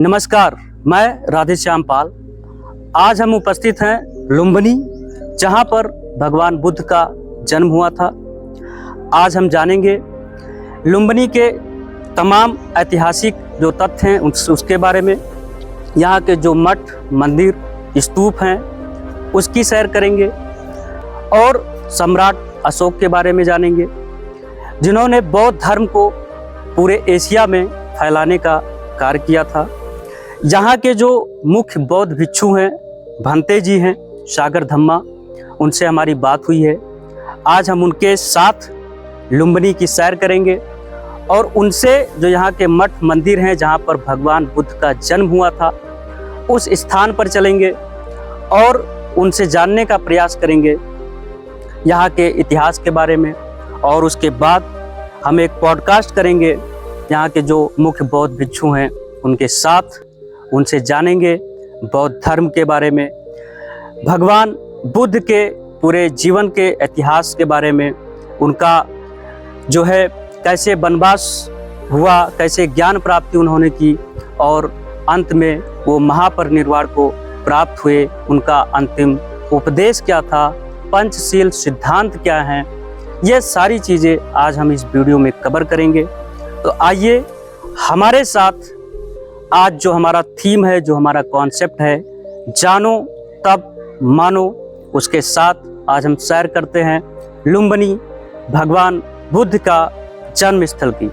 नमस्कार, मैं राधेश्याम पाल। आज हम उपस्थित हैं लुम्बिनी, जहां पर भगवान बुद्ध का जन्म हुआ था। आज हम जानेंगे लुम्बिनी के तमाम ऐतिहासिक जो तथ्य हैं उसके बारे में। यहाँ के जो मठ, मंदिर, स्तूप हैं उसकी सैर करेंगे और सम्राट अशोक के बारे में जानेंगे, जिन्होंने बौद्ध धर्म को पूरे एशिया में फैलाने का कार्य किया था। यहाँ के जो मुख्य बौद्ध भिक्षु हैं, भंते जी हैं, सागर धम्मा, उनसे हमारी बात हुई है। आज हम उनके साथ लुम्बिनी की सैर करेंगे और उनसे जो यहाँ के मठ मंदिर हैं जहाँ पर भगवान बुद्ध का जन्म हुआ था, उस स्थान पर चलेंगे और उनसे जानने का प्रयास करेंगे यहाँ के इतिहास के बारे में। और उसके बाद हम एक पॉडकास्ट करेंगे यहाँ के जो मुख्य बौद्ध भिक्षु हैं उनके साथ, उनसे जानेंगे बौद्ध धर्म के बारे में, भगवान बुद्ध के पूरे जीवन के इतिहास के बारे में, उनका जो है कैसे वनवास हुआ, कैसे ज्ञान प्राप्ति उन्होंने की और अंत में वो महापरिनिर्वाण को प्राप्त हुए, उनका अंतिम उपदेश क्या था, पंचशील सिद्धांत क्या हैं, ये सारी चीज़ें आज हम इस वीडियो में कवर करेंगे। तो आइए हमारे साथ, आज जो हमारा थीम है, जो हमारा कॉन्सेप्ट है, जानो तब मानो, उसके साथ आज हम सैर करते हैं लुम्बिनी, भगवान बुद्ध का जन्म स्थल की।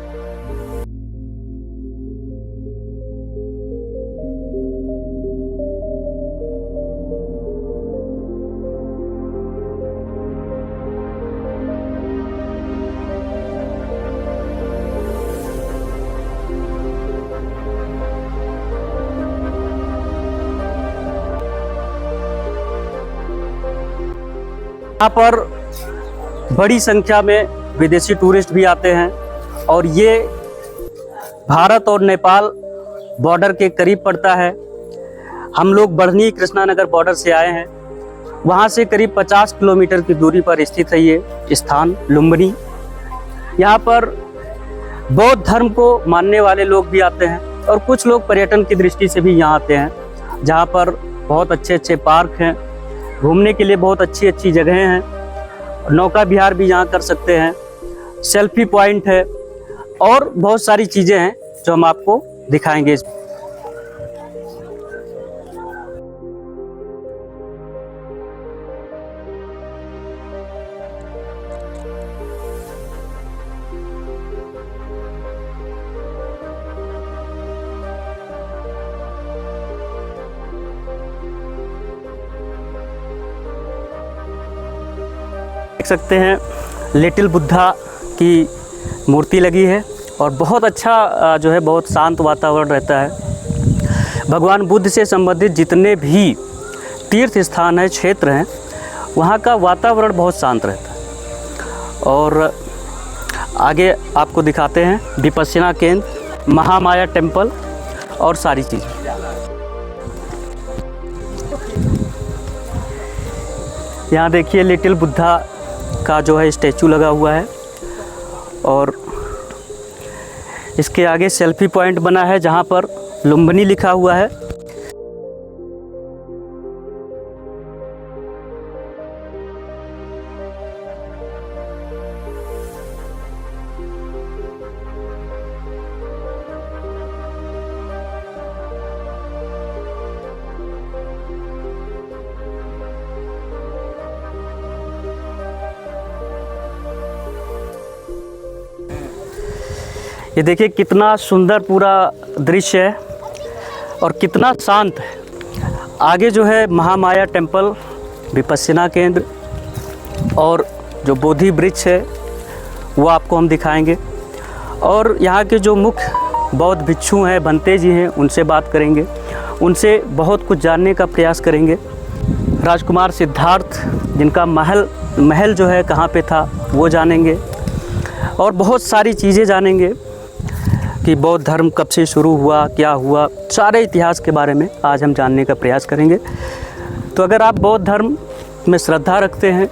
यहाँ पर बड़ी संख्या में विदेशी टूरिस्ट भी आते हैं और ये भारत और नेपाल बॉर्डर के करीब पड़ता है। हम लोग बढ़नी कृष्णानगर बॉर्डर से आए हैं। वहाँ से करीब 50 किलोमीटर की दूरी पर स्थित है ये स्थान लुम्बिनी। यहाँ पर बौद्ध धर्म को मानने वाले लोग भी आते हैं और कुछ लोग पर्यटन की दृष्टि से भी यहाँ आते हैं, जहाँ पर बहुत अच्छे अच्छे पार्क हैं, घूमने के लिए बहुत अच्छी अच्छी जगहें हैं, नौका विहार भी यहाँ कर सकते हैं, सेल्फी पॉइंट है और बहुत सारी चीज़ें हैं जो हम आपको दिखाएंगे। देख सकते हैं लिटिल बुद्धा की मूर्ति लगी है और बहुत अच्छा जो है बहुत शांत वातावरण रहता है। भगवान बुद्ध से संबंधित जितने भी तीर्थ स्थान हैं, क्षेत्र हैं, वहाँ का वातावरण बहुत शांत रहता है। और आगे आपको दिखाते हैं विपश्यना केंद्र, महामाया टेम्पल और सारी चीज़ें। यहाँ देखिए लिटिल बुद्धा का जो है स्टैचू लगा हुआ है और इसके आगे सेल्फी पॉइंट बना है जहाँ पर लुम्बिनी लिखा हुआ है। ये देखिए कितना सुंदर पूरा दृश्य है और कितना शांत है। आगे जो है महामाया टेम्पल, विपश्यना केंद्र और जो बोधि वृक्ष है वो आपको हम दिखाएंगे। और यहाँ के जो मुख्य बौद्ध भिक्षु हैं, भंते जी हैं, उनसे बात करेंगे, उनसे बहुत कुछ जानने का प्रयास करेंगे। राजकुमार सिद्धार्थ जिनका महल जो है कहाँ पे था वो जानेंगे और बहुत सारी चीज़ें जानेंगे कि बौद्ध धर्म कब से शुरू हुआ, क्या हुआ, सारे इतिहास के बारे में आज हम जानने का प्रयास करेंगे। तो अगर आप बौद्ध धर्म में श्रद्धा रखते हैं,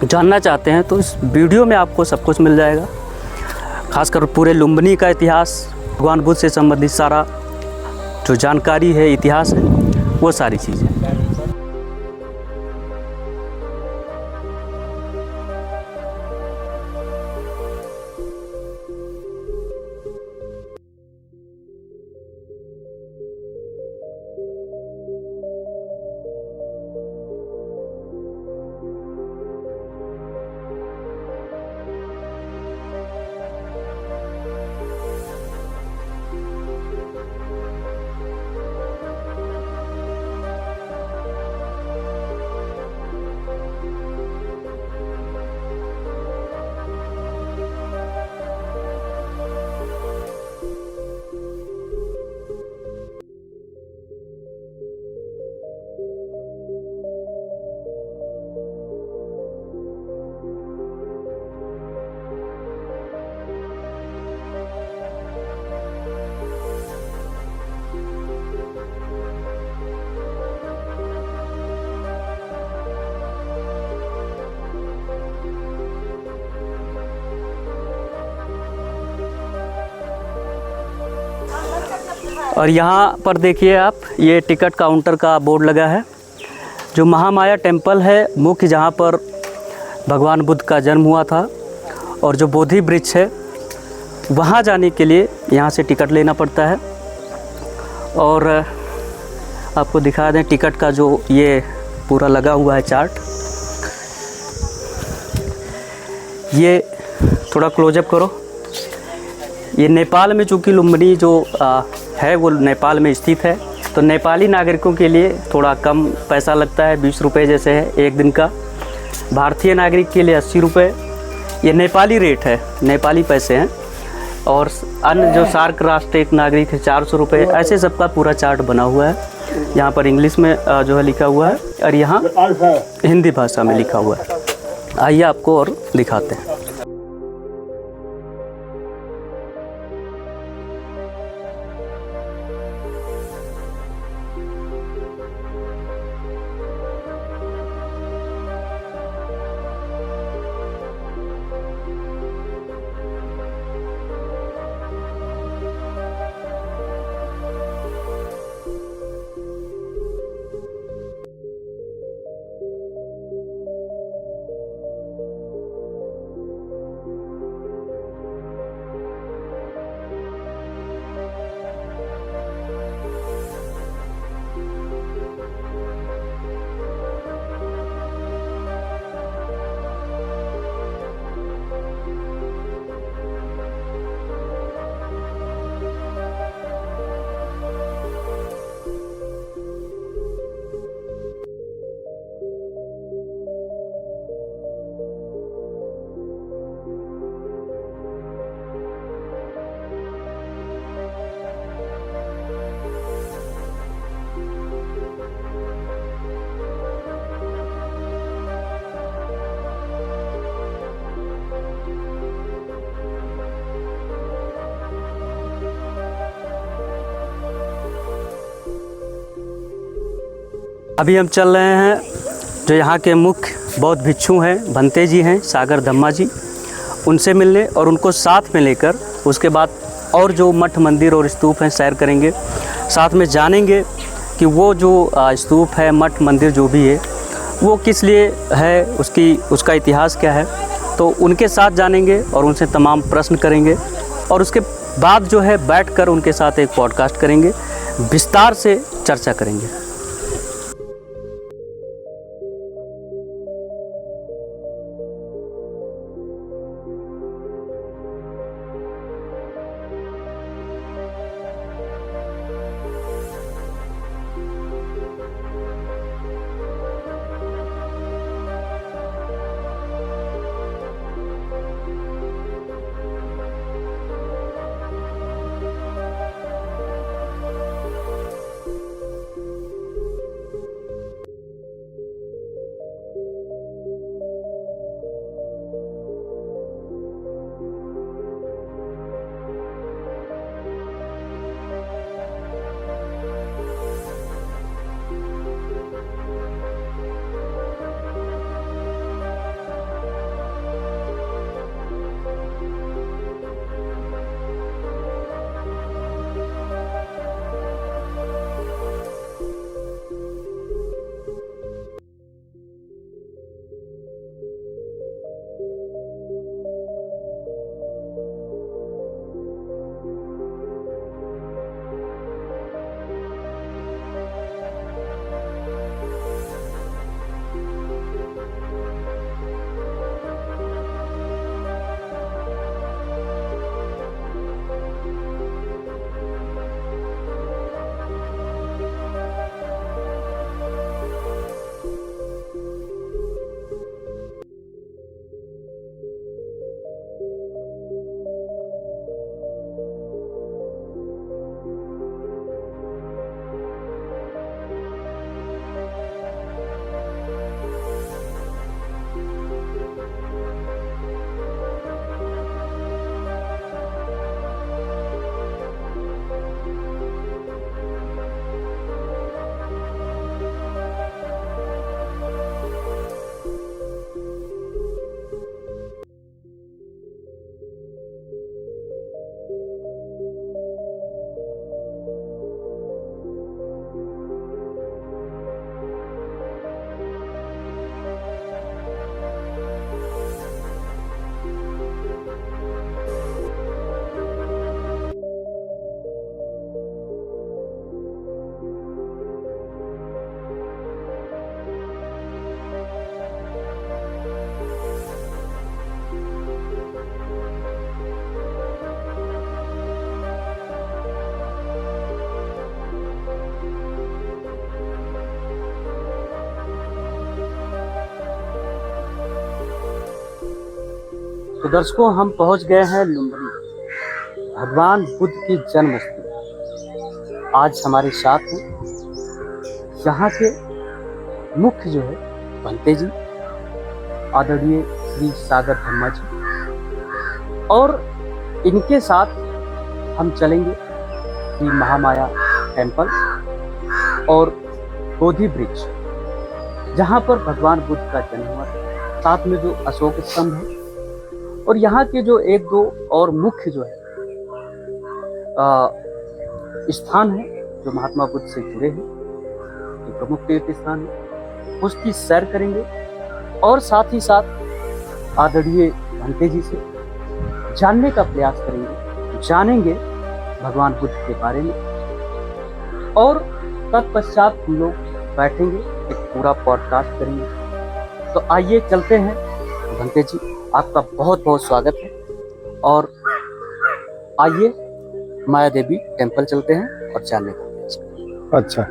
जानना चाहते हैं, तो इस वीडियो में आपको सब कुछ मिल जाएगा। खासकर पूरे लुम्बिनी का इतिहास, भगवान बुद्ध से संबंधित सारा जो जानकारी है, इतिहास है, वो सारी चीज़ें। और यहाँ पर देखिए आप, ये टिकट काउंटर का बोर्ड लगा है। जो महामाया टेम्पल है मुख्य, जहाँ पर भगवान बुद्ध का जन्म हुआ था, और जो बोधि वृक्ष है वहाँ जाने के लिए यहाँ से टिकट लेना पड़ता है। और आपको दिखा दें टिकट का जो ये पूरा लगा हुआ है चार्ट, ये थोड़ा क्लोजअप करो। ये नेपाल में, चूँकि लुम्बिनी जो है वो नेपाल में स्थित है, तो नेपाली नागरिकों के लिए थोड़ा कम पैसा लगता है, 20 रुपये जैसे है एक दिन का। भारतीय नागरिक के लिए 80 रुपये, ये नेपाली रेट है, नेपाली पैसे हैं। और अन्य जो सार्क राष्ट्र एक नागरिक है 400 रुपये। ऐसे सबका पूरा चार्ट बना हुआ है। यहाँ पर इंग्लिश में जो है लिखा हुआ है, और यहाँ हिंदी भाषा में लिखा हुआ है। आइए आपको और दिखाते हैं। अभी हम चल रहे हैं जो यहाँ के मुख्य बौद्ध भिक्षु हैं, भंते जी हैं, सागर धम्मा जी, उनसे मिलने और उनको साथ में लेकर उसके बाद और जो मठ मंदिर और स्तूप हैं सैर करेंगे। साथ में जानेंगे कि वो जो स्तूप है, मठ मंदिर जो भी है, वो किस लिए है, उसका इतिहास क्या है। तो उनके साथ जानेंगे और उनसे तमाम प्रश्न करेंगे, और उसके बाद जो है बैठकर उनके साथ एक पॉडकास्ट करेंगे, विस्तार से चर्चा करेंगे। तो दर्शकों, हम पहुंच गए हैं लुम्बिनी, भगवान बुद्ध की जन्मस्थली। आज हमारे साथ हैं यहाँ के मुख्य जो है भंते जी, आदरणीय श्री सागर धर्मा जी, और इनके साथ हम चलेंगे श्री महामाया टेम्पल और बोधि वृक्ष, जहाँ पर भगवान बुद्ध का जन्म हुआ था, साथ में जो अशोक स्तंभ है, और यहाँ के जो एक दो और मुख्य जो है स्थान है जो महात्मा बुद्ध से जुड़े हैं, जो प्रमुख तीर्थ स्थान है, उसकी सैर करेंगे। और साथ ही साथ आदरणीय भंते जी से जानने का प्रयास करेंगे, जानेंगे भगवान बुद्ध के बारे में, और तत्पश्चात हम लोग बैठेंगे, एक पूरा पॉडकास्ट करेंगे। तो आइए चलते हैं। भंते जी, आपका बहुत बहुत स्वागत है, और आइए माया देवी टेम्पल चलते हैं और जानने का प्रयास करेंगे। अच्छा,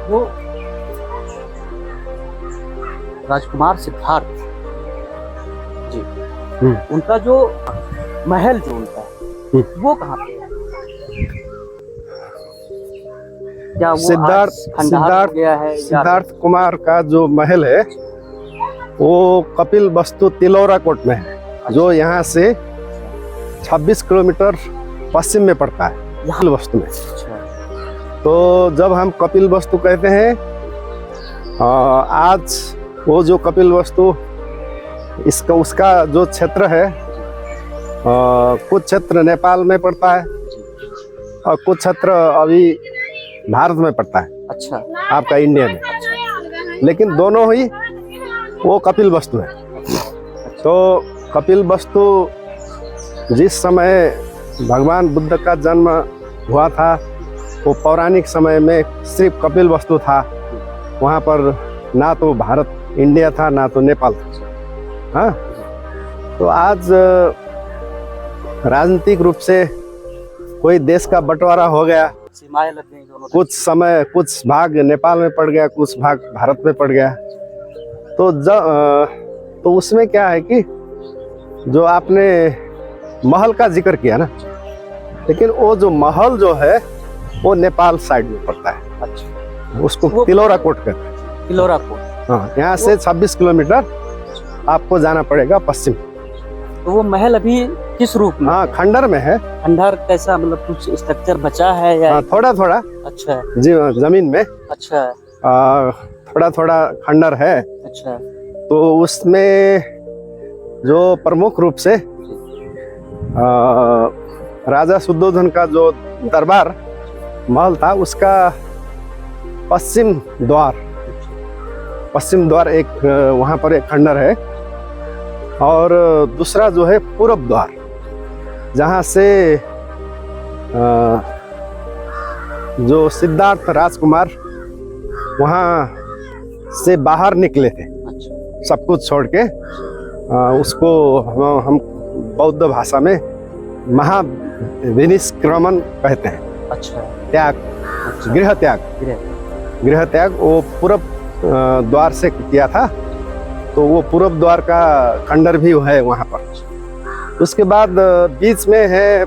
वो राजकुमार सिद्धार्थ जी, उनका जो महल जो उनका है वो कहाँ पे है? क्या वो सिद्धार्थ कुमार का जो महल है वो कपिल वस्तु तिलौरा कोट में है, जो यहाँ से 26 किलोमीटर पश्चिम में पड़ता है, कपिल वस्तु में। तो जब हम कपिल वस्तु कहते हैं, आज वो जो कपिल वस्तु इसका उसका जो क्षेत्र है, कुछ क्षेत्र नेपाल में पड़ता है और कुछ क्षेत्र अभी भारत में पड़ता है। अच्छा, आपका इंडिया में। लेकिन दोनों ही वो कपिल वस्तु है। तो कपिल वस्तु जिस समय भगवान बुद्ध का जन्म हुआ था, वो पौराणिक समय में सिर्फ कपिल वस्तु था। वहाँ पर ना तो भारत इंडिया था, ना तो नेपाल था। हाँ, तो आज राजनीतिक रूप से कोई देश का बंटवारा हो गया, सीमाएं लग गई दोनों, कुछ समय कुछ भाग नेपाल में पड़ गया, कुछ भाग भारत में पड़ गया। तो उसमें क्या है कि जो आपने महल का जिक्र किया ना, लेकिन वो जो महल जो है वो नेपाल साइड में पड़ता है। अच्छा, उसको तिलौरा कोट कहते हैं। तिलौरा कोट, हाँ, यहाँ से 26 किलोमीटर आपको जाना पड़ेगा पश्चिम। तो वो महल अभी किस रूप में? हाँ, खंडर में है। खंडर कैसा, मतलब कुछ स्ट्रक्चर बचा है या? हाँ, थोड़ा थोड़ा। अच्छा जी, जमीन में। अच्छा, थोड़ा थोड़ा खंडर है। अच्छा, तो उसमें जो प्रमुख रूप से राजा शुद्धोधन का जो दरबार महल था, उसका पश्चिम द्वार एक वहाँ पर एक खंडर है, और दूसरा जो है पूरब द्वार, जहाँ से जो सिद्धार्थ राजकुमार वहाँ से बाहर निकले थे। अच्छा, सब कुछ छोड़ के। उसको हम बौद्ध भाषा में महाविनिष्क्रमण कहते हैं। अच्छा, त्याग, गृह त्याग वो पूरब द्वार से किया था। तो वो पूरब द्वार का खंडर भी है वहाँ पर। उसके बाद बीच में है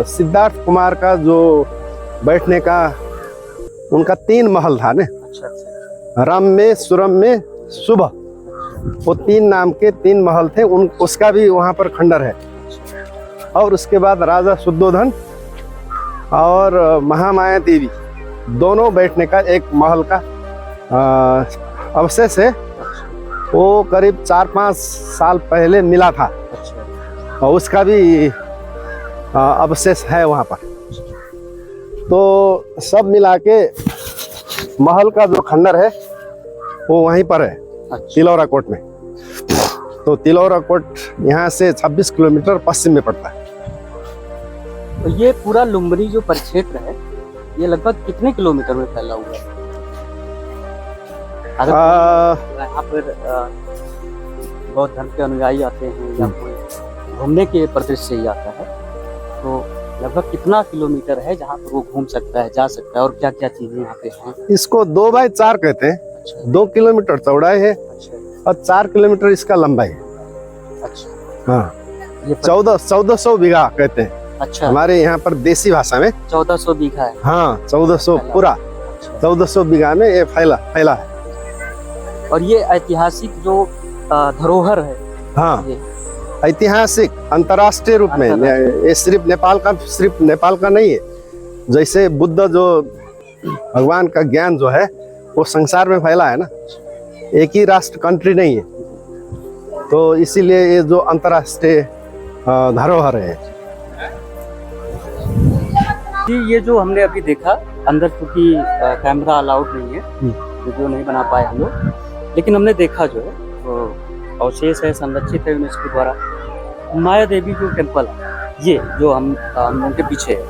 सिद्धार्थ कुमार का जो बैठने का, उनका 3 महल था ने। अच्छा, रम्य, सुरम्य, शुभ, वो 3 नाम के 3 महल थे। उसका भी वहाँ पर खंडर है। और उसके बाद राजा शुद्धोधन और महामाया देवी दोनों बैठने का एक महल का अवशेष है। वो करीब 4-5 साल पहले मिला था। अच्छा, और उसका भी अवशेष है वहाँ पर। तो सब मिला के महल का जो खंडर है वो वहीं पर है। अच्छा, तिलौरा कोट में। तो तिलौरा कोट यहाँ से 26 किलोमीटर पश्चिम में पड़ता है। तो ये पूरा लुम्बिनी जो परिक्षेत्र है, ये लगभग कितने किलोमीटर में फैला हुआ है? अगर यहाँ पर बौद्ध धर्म के अनुयायी आते हैं या कोई घूमने के परिदृश्य से ही आता है, तो लगभग कितना किलोमीटर है जहाँ पर वो घूम सकता है, जा सकता है, और क्या क्या चीजें यहाँ पे हैं? इसको 2x4 कहते हैं। अच्छा 2 किलोमीटर चौड़ाई है अच्छा और 4 किलोमीटर इसका लंबाई है। अच्छा। हाँ ये 1400 बीघा कहते हैं अच्छा हमारे यहाँ पर देसी भाषा में। 1400 बीघा है। हाँ 1400 पूरा अच्छा। 1400 बीघा में ये फैला है। और ये ऐतिहासिक जो धरोहर है, हाँ ये ऐतिहासिक अंतर्राष्ट्रीय रूप में ये सिर्फ नेपाल का नहीं है। जैसे बुद्ध जो भगवान का ज्ञान जो है वो संसार में फैला है ना, एक ही राष्ट्र कंट्री नहीं है, तो इसीलिए ये जो अंतर्राष्ट्रीय धरोहर है। जी ये जो हमने अभी देखा अंदर, क्योंकि कैमरा अलाउड नहीं है, वीडियो नहीं बना पाए हम लोग, लेकिन हमने देखा जो है तो अवशेष है, संरक्षित है यूनेस्को द्वारा। माया देवी जो टेम्पल है, ये जो हम उनके पीछे है,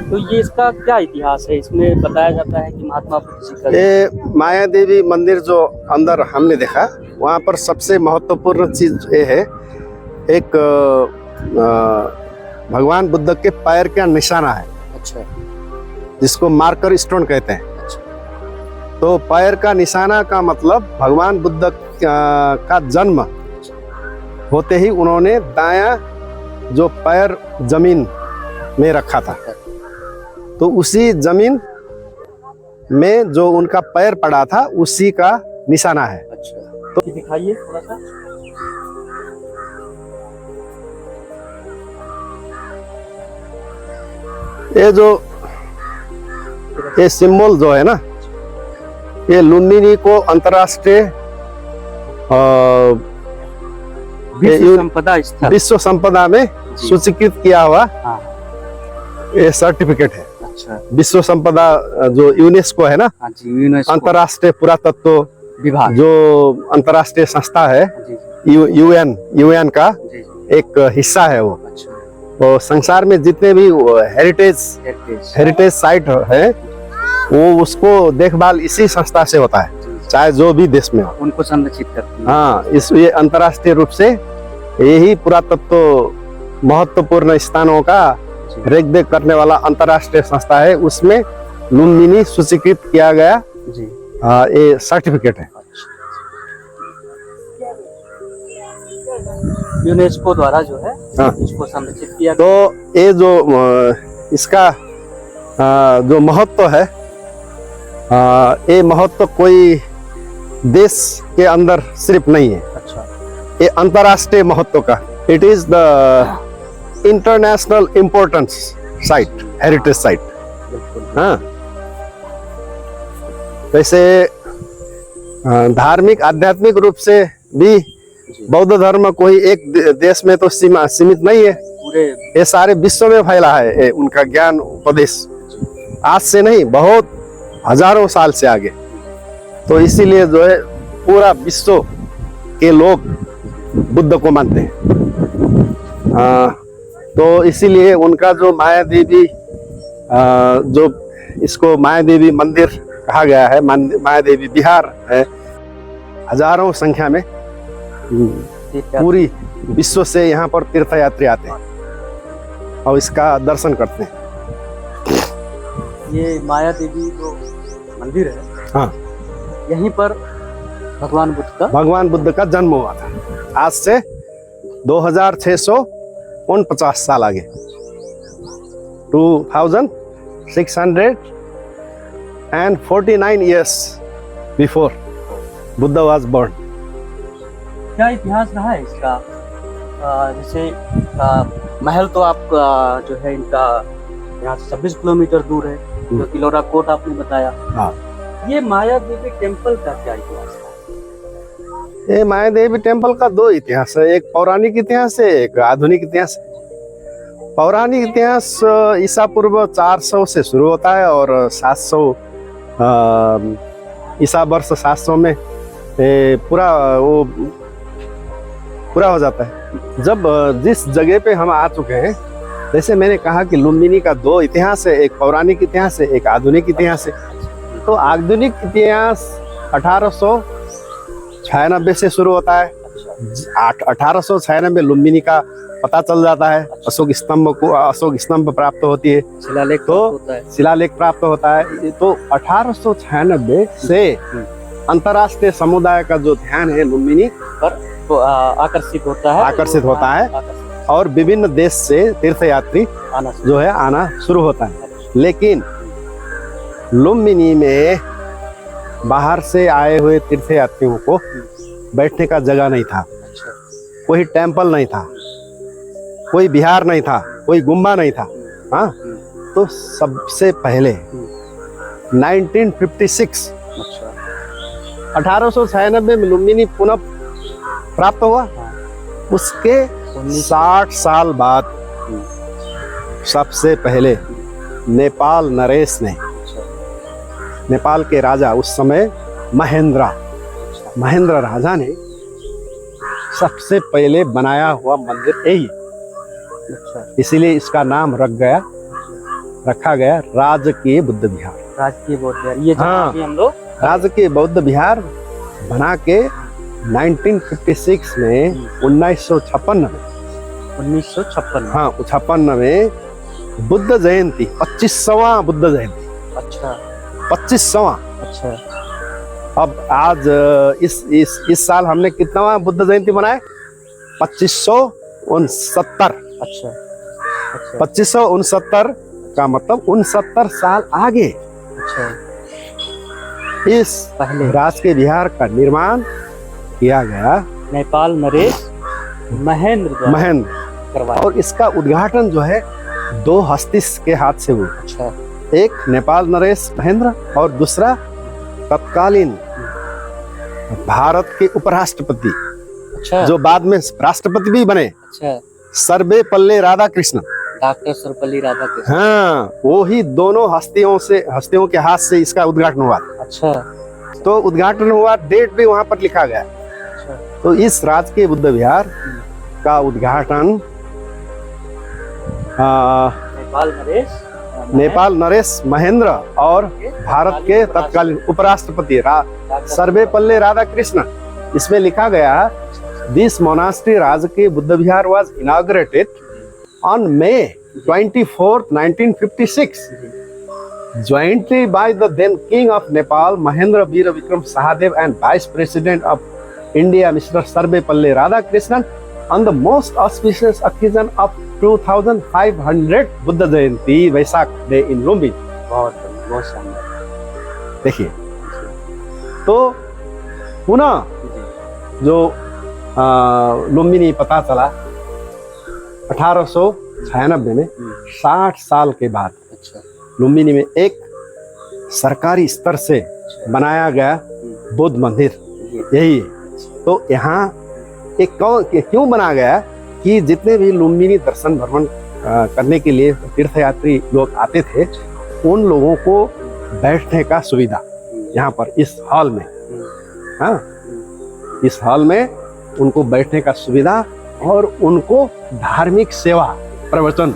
तो ये इसका क्या इतिहास है? इसमें बताया जाता है कि महात्मा बुद्ध जी का ये माया देवी मंदिर जो अंदर हमने देखा, वहाँ पर सबसे महत्वपूर्ण चीज ये है, एक भगवान बुद्ध के पैर का निशाना है। अच्छा जिसको मार्कर स्टोन कहते हैं। तो पैर का निशाना का मतलब भगवान बुद्ध का जन्म होते ही उन्होंने दायां जो पैर जमीन में रखा था, तो उसी जमीन में जो उनका पैर पड़ा था उसी का निशाना है। अच्छा तो दिखाइए थोड़ा सा। ये जो ये सिंबल जो है ना, ये लुम्बिनी को अंतर्राष्ट्रीय विश्व संपदा में सूचीकृत किया हुआ हाँ। ये सर्टिफिकेट है। अच्छा विश्व संपदा जो यूनेस्को है ना, हाँ जी, यूनेस्को अंतर्राष्ट्रीय पुरातत्व विभाग जो अंतर्राष्ट्रीय संस्था है, यूएन का एक हिस्सा है वो। अच्छा तो संसार में जितने भी हेरिटेज साइट है वो उसको देखभाल इसी संस्था से होता है, चाहे जो भी देश में हो, उनको संरक्षित करती है। हाँ ये अंतर्राष्ट्रीय रूप से यही पुरातत्व महत्वपूर्ण स्थानों का रेख करने वाला अंतर्राष्ट्रीय संस्था है, उसमें लुम्बिनी सूचीकृत किया गया जी। ये सर्टिफिकेट है यूनेस्को द्वारा जो है हाँ। इसको संरक्षित किया। तो ये जो इसका जो महत्व है, ये महत्व कोई देश के अंदर सिर्फ नहीं है। अच्छा ये अंतर्राष्ट्रीय महत्व का, it is the international importance site, heritage site. हाँ वैसे धार्मिक आध्यात्मिक रूप से भी बौद्ध धर्म कोई एक देश में तो सीमित नहीं है, पूरे ये सारे विश्व में फैला है। ये उनका ज्ञान उपदेश आज से नहीं, बहुत हजारों साल से आगे। तो इसीलिए जो है पूरा विश्व के लोग बुद्ध को मानते हैं। तो इसीलिए उनका जो माया देवी जो इसको माया देवी मंदिर कहा गया है, माया देवी विहार है, हजारों संख्या में पूरी विश्व से यहाँ पर तीर्थयात्री आते हैं और इसका दर्शन करते हैं। ये माया देवी जो मंदिर है, हाँ यहीं पर भगवान बुद्ध का जन्म हुआ था, आज से 2649 साल आगे, 2649 years before Buddha was born। क्या इतिहास रहा है इसका? जैसे महल तो आप जो है इनका यहाँ से 26 किलोमीटर दूर है, जो किलोरा कोट आपने बताया। हाँ। ये माया देवी टेम्पल का क्या इतिहास है? ये माया देवी टेम्पल का दो इतिहास है, एक पौराणिक इतिहास है, एक आधुनिक इतिहास है। पौराणिक इतिहास ईसा पूर्व 400 से शुरू होता है और 700 ईसा वर्ष 700 में पूरा हो जाता है। जब जिस जगह पे हम आ चुके हैं, जैसे मैंने कहा कि लुम्बिनी का दो इतिहास है, एक पौराणिक इतिहास है, एक आधुनिक इतिहास है। तो आधुनिक इतिहास 1896 से शुरू होता है। 1896 लुम्बिनी का पता चल जाता है। अशोक स्तंभ प्राप्त होती है, शिलालेख तो होता है। शिलालेख प्राप्त होता है। तो 1896 से अंतर्राष्ट्रीय समुदाय का जो ध्यान है लुम्बिनी पर तो आकर्षित होता है, और विभिन्न देश से तीर्थयात्री जो है आना शुरू होता है। लेकिन लुम्बिनी में बाहर से आए हुए तीर्थयात्रियों को बैठने का जगह नहीं था, कोई टेम्पल नहीं था, कोई विहार नहीं था, कोई गुम्बा नहीं था। हाँ, तो सबसे पहले 1956 1896 में लुम्बिनी पुनः प्राप्त हुआ। उसके 60 साल बाद सबसे पहले नेपाल नरेश ने, नेपाल के राजा उस समय महेंद्र राजा ने सबसे पहले बनाया हुआ मंदिर यही है। इसीलिए इसका नाम रखा गया राजकीय बुद्ध विहार। राजकीय बौद्ध विहार, ये हाँ, हम लोग राजकीय बौद्ध विहार बना के 1956 में 1956 में बुद्ध जयंती 25वां बुद्ध जयंती। अच्छा 25वां। अच्छा, अब आज इस साल हमने कितनावां बुद्ध जयंती मनाए? 2569। अच्छा, 2569 का मतलब 69 साल आगे अच्छा, इस पहले राजकीय विहार का निर्माण किया गया नेपाल नरेश महेंद्र करवाया। और इसका उद्घाटन जो है 2 हस्ती के हाथ से हुआ। अच्छा, एक नेपाल नरेश महेंद्र और दूसरा तत्कालीन भारत के उपराष्ट्रपति, अच्छा, जो बाद में राष्ट्रपति भी बने, अच्छा, सर्वपल्ली राधाकृष्णन, डॉक्टर सर्वपल्ली राधाकृष्णन। हाँ, वो ही दोनों हस्तियों के हाथ से इसका उद्घाटन हुआ। अच्छा, तो उद्घाटन हुआ, डेट भी वहां पर लिखा गया। अच्छा, तो इस राजकीय बुद्ध विहार का उद्घाटन नेपाल नरेश महेंद्र और भारत के तत्कालीन उपराष्ट्रपति सर्वपल्ली राधाकृष्णन, इसमें लिखा गया this monastery Rajkiya Buddha Vihar was inaugurated on May 24th 1956 jointly by the then king of Nepal Mahendra Veera Vikram Sahadev and vice president of India Mr. Sarvepalli Radhakrishnan on the most auspicious occasion of 2500 Buddha Jayanti Vaisak Day in Lumbini। बहुत शानदार। देखिए, तो पुनः जो लुम्बिनी पता चला 1896 में, 60 साल के बाद लुम्बिनी में एक सरकारी स्तर से बनाया गया बुद्ध मंदिर यही है। तो यहाँ एक क्यों बना गया कि जितने भी लुम्बिनी दर्शन भ्रमण करने के लिए तीर्थयात्री लोग आते थे, उन लोगों को बैठने का सुविधा यहाँ पर इस हॉल में, हाँ, इस हॉल में उनको बैठने का सुविधा और उनको धार्मिक सेवा प्रवचन,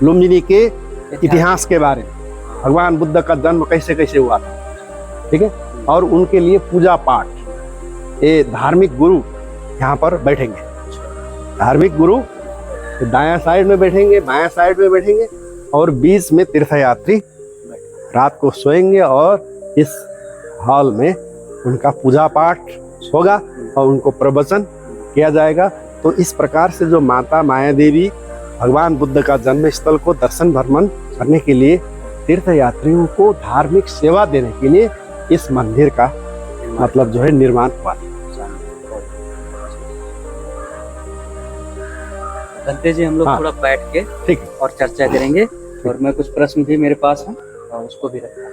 लुम्बिनी के इतिहास के बारे में, भगवान बुद्ध का जन्म कैसे कैसे हुआ था, ठीक है, और उनके लिए पूजा पाठ, ये धार्मिक गुरु यहाँ पर बैठेंगे। धार्मिक गुरु दायां साइड में बैठेंगे, बायां साइड में बैठेंगे, और बीच में तीर्थयात्री रात को सोएंगे और इस हॉल में उनका पूजा पाठ होगा और उनको प्रवचन किया जाएगा। तो इस प्रकार से जो माता माया देवी भगवान बुद्ध का जन्म स्थल को दर्शन भ्रमण करने के लिए, तीर्थयात्रियों को धार्मिक सेवा देने के लिए इस मंदिर का मतलब जो है निर्माण हुआ। बंते जी, हम लोग थोड़ा बैठ के ठीक है और चर्चा करेंगे, और मैं कुछ प्रश्न भी मेरे पास हैं और उसको भी रखना।